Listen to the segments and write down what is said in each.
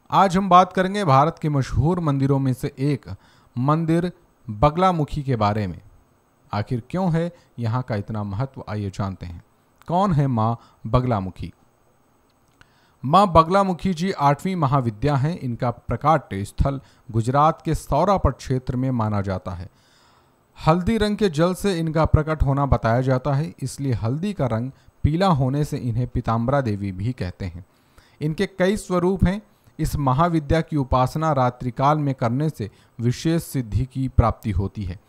आज हम बात करेंगे भारत के मशहूर मंदिरों में से एक मंदिर बगलामुखी के बारे में। आखिर क्यों है यहाँ का इतना महत्व, आइए जानते हैं। कौन है माँ बगलामुखी? माँ बगलामुखी जी 8वीं महाविद्या हैं। इनका प्रकाट्य स्थल गुजरात के सौरापट क्षेत्र में माना जाता है। हल्दी रंग के जल से इनका प्रकट होना बताया जाता है, इसलिए हल्दी का रंग पीला होने से इन्हें पीताम्बरा देवी भी कहते हैं। इनके कई स्वरूप हैं। इस महाविद्या की उपासना रात्रिकाल में करने से विशेष सिद्धि की प्राप्ति होती है।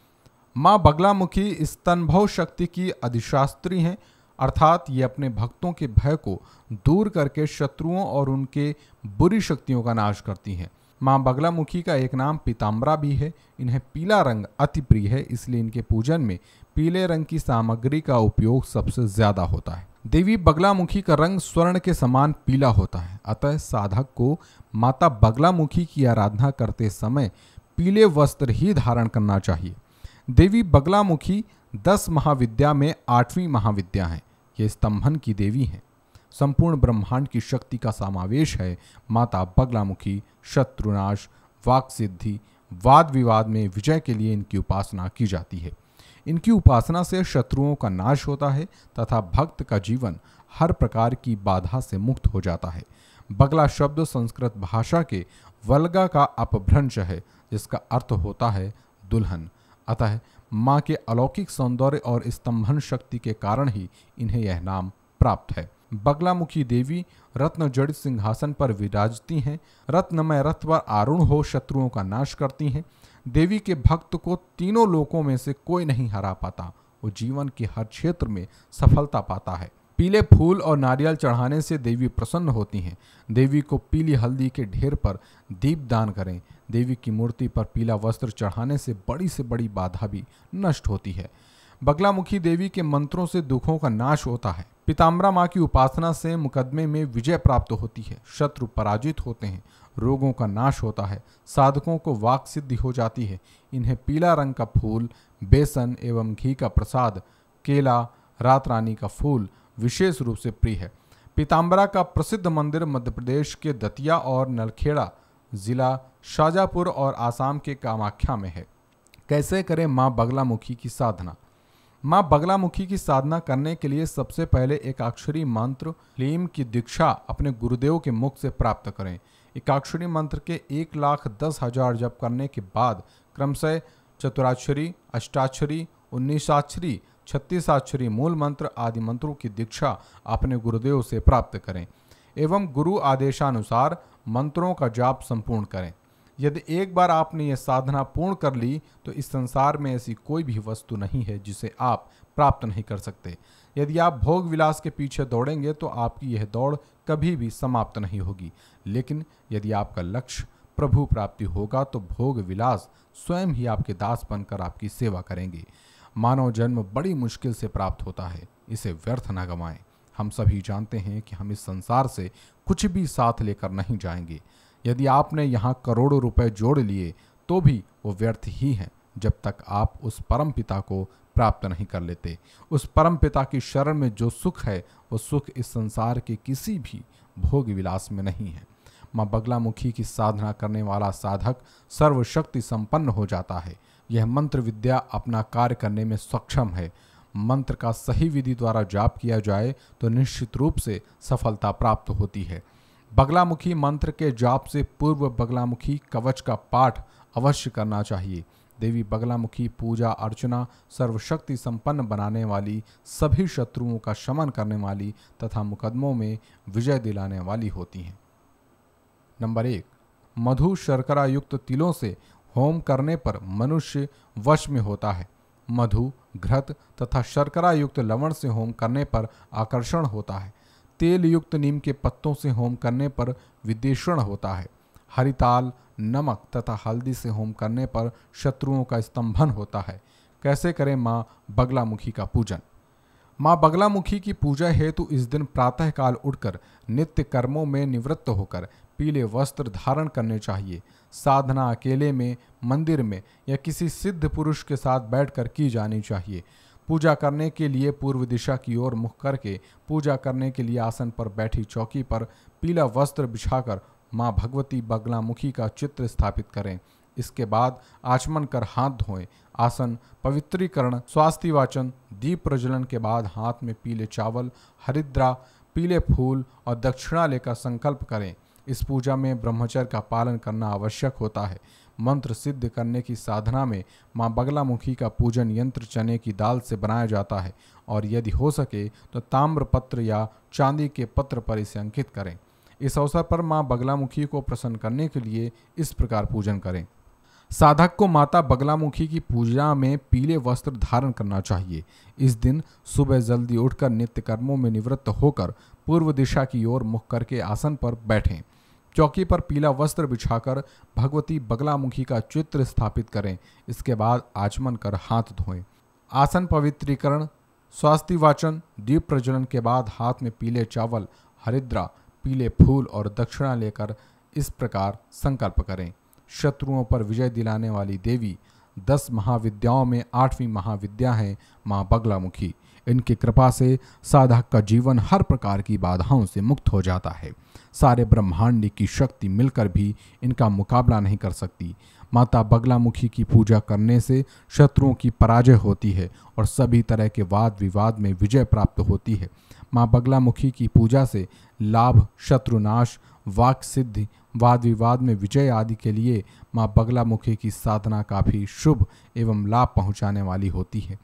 माँ बगलामुखी स्तनभव शक्ति की अधिशास्त्री हैं, अर्थात ये अपने भक्तों के भय को दूर करके शत्रुओं और उनके बुरी शक्तियों का नाश करती हैं। माँ बगलामुखी का एक नाम पीताम्बरा भी है। इन्हें पीला रंग अति प्रिय है, इसलिए इनके पूजन में पीले रंग की सामग्री का उपयोग सबसे ज्यादा होता है। देवी बगलामुखी का रंग स्वर्ण के समान पीला होता है, अतः साधक को माता बगलामुखी की आराधना करते समय पीले वस्त्र ही धारण करना चाहिए। देवी बगलामुखी 10 महाविद्या में 8वीं महाविद्या है। ये स्तंभन की देवी हैं। संपूर्ण ब्रह्मांड की शक्ति का समावेश है। माता बगलामुखी शत्रुनाश, वाक सिद्धि, वाद विवाद में विजय के लिए इनकी उपासना की जाती है। इनकी उपासना से शत्रुओं का नाश होता है तथा भक्त का जीवन हर प्रकार की बाधा से मुक्त हो जाता है। बगला शब्द संस्कृत भाषा के वल्गा का अपभ्रंश है, जिसका अर्थ होता है दुल्हन। अतः माँ के अलौकिक सौंदर्य और स्तंभन शक्ति के कारण ही इन्हें यह नाम प्राप्त है। बगलामुखी देवी रत्न जड़ित सिंहासन पर विराजती हैं। रत्नमय रथ पर आरूढ़ हो शत्रुओं का नाश करती हैं। देवी के भक्त को तीनों लोकों में से कोई नहीं हरा पाता। वो जीवन के हर क्षेत्र में सफलता पाता है। पीले फूल और नारियल चढ़ाने से देवी प्रसन्न होती हैं। देवी को पीली हल्दी के ढेर पर दीप दान करें। देवी की मूर्ति पर पीला वस्त्र चढ़ाने से बड़ी बाधा भी नष्ट होती है। बगलामुखी देवी के मंत्रों से दुखों का नाश होता है। पीताम्बरा माँ की उपासना से मुकदमे में विजय प्राप्त होती है। शत्रु पराजित होते हैं। रोगों का नाश होता है। साधकों को वाक सिद्धि हो जाती है। इन्हें पीला रंग का फूल, बेसन एवं घी का प्रसाद, केला, रात रानी का फूल विशेष रूप से प्रिय है। पीताम्बरा का प्रसिद्ध मंदिर मध्य प्रदेश के दतिया और नलखेड़ा जिला शाजापुर और आसाम के कामाख्या में है। कैसे करें माँ बगलामुखी की साधना? माँ बगलामुखी की साधना करने के लिए सबसे पहले एकाक्षरी मंत्र लीम की दीक्षा अपने गुरुदेव के मुख से प्राप्त करें। एकाक्षरी मंत्र के 1,10,000 जप करने के बाद क्रमशः चतुराक्षरी, अष्टाक्षरी, 19 36 मूल मंत्र आदि मंत्रों की दीक्षा अपने गुरुदेव से प्राप्त करें एवं गुरु आदेशानुसार मंत्रों का जाप संपूर्ण करें। यदि एक बार आपने यह साधना पूर्ण कर ली तो इस संसार में ऐसी कोई भी वस्तु नहीं है जिसे आप प्राप्त नहीं कर सकते। यदि आप भोग विलास के पीछे दौड़ेंगे तो आपकी यह दौड़ कभी भी समाप्त नहीं होगी, लेकिन यदि आपका लक्ष्य प्रभु प्राप्ति होगा तो भोग विलास स्वयं ही आपके दास बनकर आपकी सेवा करेंगे। मानव जन्म बड़ी मुश्किल से प्राप्त होता है, इसे व्यर्थ न गंवाएं। हम सभी जानते हैं कि हम इस संसार से कुछ भी साथ लेकर नहीं जाएंगे। यदि आपने यहाँ करोड़ों रुपए जोड़ लिए तो भी वो व्यर्थ ही हैं, जब तक आप उस परम पिता को प्राप्त नहीं कर लेते। उस परम पिता की शरण में जो सुख है वो सुख इस संसार के किसी भी भोग विलास में नहीं है। माँ बगलामुखी की साधना करने वाला साधक सर्वशक्ति संपन्न हो जाता है। यह मंत्र विद्या अपना कार्य करने में सक्षम है। मंत्र का सही विधि द्वारा जाप किया जाए तो निश्चित रूप से सफलता प्राप्त होती है। बगलामुखी मंत्र के जाप से पूर्व बगलामुखी कवच का पाठ अवश्य करना चाहिए। देवी बगलामुखी पूजा अर्चना सर्वशक्ति संपन्न बनाने वाली, सभी शत्रुओं का शमन करने वाली तथा मुकदमों में विजय दिलाने वाली होती हैं। नंबर 1, मधु शर्करा युक्त तिलों से होम करने पर मनुष्य वश में होता है। मधु, घृत तथा शर्करा युक्त लवण से होम करने पर आकर्षण होता है। तेल युक्त नीम के पत्तों से होम करने पर विदेषण होता है। हरिताल, नमक तथा हल्दी से होम करने पर शत्रुओं का स्तंभन होता है। कैसे करें माँ बगलामुखी का पूजन? माँ बगलामुखी की पूजा हेतु इस दिन प्रातःकाल उठकर नित्य कर्मों में निवृत्त होकर पीले वस्त्र धारण करने चाहिए। साधना अकेले में, मंदिर में या किसी सिद्ध पुरुष के साथ बैठकर की जानी चाहिए। पूजा करने के लिए पूर्व दिशा की ओर मुख करके, पूजा करने के लिए आसन पर बैठी चौकी पर पीला वस्त्र बिछाकर माँ भगवती बगलामुखी का चित्र स्थापित करें। इसके बाद आचमन कर हाथ धोएं। आसन, पवित्रीकरण, स्वास्ति वाचन, दीप प्रज्वलन के बाद हाथ में पीले चावल, हरिद्रा, पीले फूल और दक्षिणा लेकर संकल्प करें। इस पूजा में ब्रह्मचर्य का पालन करना आवश्यक होता है। मंत्र सिद्ध करने की साधना में माँ बगलामुखी का पूजन यंत्र चने की दाल से बनाया जाता है और यदि हो सके तो ताम्र पत्र या चांदी के पत्र पर इसे अंकित करें। इस अवसर पर माँ बगलामुखी को प्रसन्न करने के लिए इस प्रकार पूजन करें। साधक को माता बगलामुखी की पूजा में पीले वस्त्र धारण करना चाहिए। इस दिन सुबह जल्दी उठकर नित्य कर्मों में निवृत्त होकर पूर्व दिशा की ओर मुख करके आसन पर बैठें। चौकी पर पीला वस्त्र बिछाकर भगवती बगलामुखी का चित्र स्थापित करें। इसके बाद आचमन कर हाथ धोएं। आसन पवित्रीकरण, स्वास्ति वाचन, दीप प्रज्वलन के बाद हाथ में पीले चावल, हरिद्रा, पीले फूल और दक्षिणा लेकर इस प्रकार संकल्प करें। शत्रुओं पर विजय दिलाने वाली देवी 10 महाविद्याओं में 8वीं महाविद्या है माँ बगलामुखी। इनकी कृपा से साधक का जीवन हर प्रकार की बाधाओं से मुक्त हो जाता है। सारे ब्रह्मांड की शक्ति मिलकर भी इनका मुकाबला नहीं कर सकती। माता बगलामुखी की पूजा करने से शत्रुओं की पराजय होती है और सभी तरह के वाद विवाद में विजय प्राप्त होती है। माँ बगलामुखी की पूजा से लाभ, शत्रुनाश, वाक सिद्धि, वाद विवाद में विजय आदि के लिए माँ बगलामुखी की साधना काफी शुभ एवं लाभ पहुँचाने वाली होती है।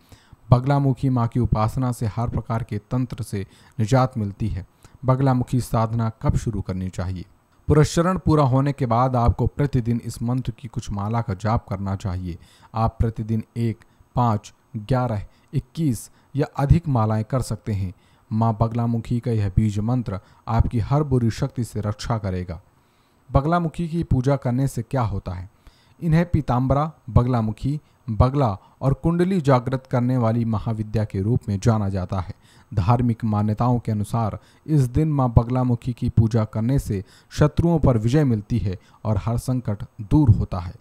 बगलामुखी माँ की उपासना से हर प्रकार के तंत्र से निजात मिलती है। बगलामुखी साधना कब शुरू करनी चाहिए? पुरस्चरण पूरा होने के बाद आपको प्रतिदिन इस मंत्र की कुछ माला का जाप करना चाहिए। आप प्रतिदिन 1, 5, 11, 21 या अधिक मालाएं कर सकते हैं। माँ बगलामुखी का यह बीज मंत्र आपकी हर बुरी शक्ति से रक्षा करेगा। बगलामुखी की पूजा करने से क्या होता है? इन्हें पीताम्बरा, बगलामुखी, बगला और कुंडली जागृत करने वाली महाविद्या के रूप में जाना जाता है। धार्मिक मान्यताओं के अनुसार इस दिन माँ बगलामुखी की पूजा करने से शत्रुओं पर विजय मिलती है और हर संकट दूर होता है।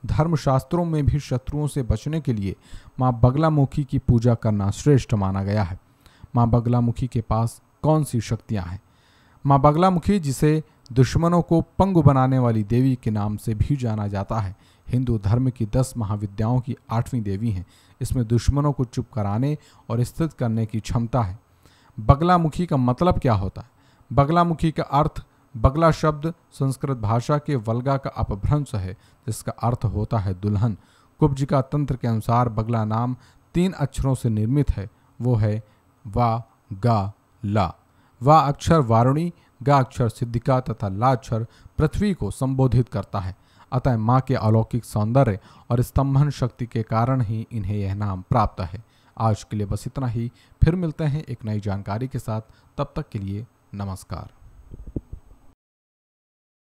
धर्मशास्त्रों में भी शत्रुओं से बचने के लिए माँ बगलामुखी की पूजा करना श्रेष्ठ माना गया है। माँ बगलामुखी के पास कौन सी शक्तियाँ हैं? माँ बगलामुखी, जिसे दुश्मनों को पंगु बनाने वाली देवी के नाम से भी जाना जाता है, हिंदू धर्म की 10 महाविद्याओं की 8वीं देवी हैं। इसमें दुश्मनों को चुप कराने और स्थित करने की क्षमता है। बगलामुखी का मतलब क्या होता है? बगलामुखी का अर्थ, बगला शब्द संस्कृत भाषा के वल्गा का अपभ्रंश है, जिसका अर्थ होता है दुल्हन। कुब्जिका तंत्र के अनुसार बगला नाम 3 अक्षरों से निर्मित है। वो है वा, गा, ला। वा अक्षर वारुणी, गा अक्षर सिद्धिका तथा ला अक्षर पृथ्वी को संबोधित करता है। अतः माँ के अलौकिक सौंदर्य और स्तंभन शक्ति के कारण ही इन्हें यह नाम प्राप्त है। आज के लिए बस इतना ही। फिर मिलते हैं एक नई जानकारी के साथ। तब तक के लिए नमस्कार।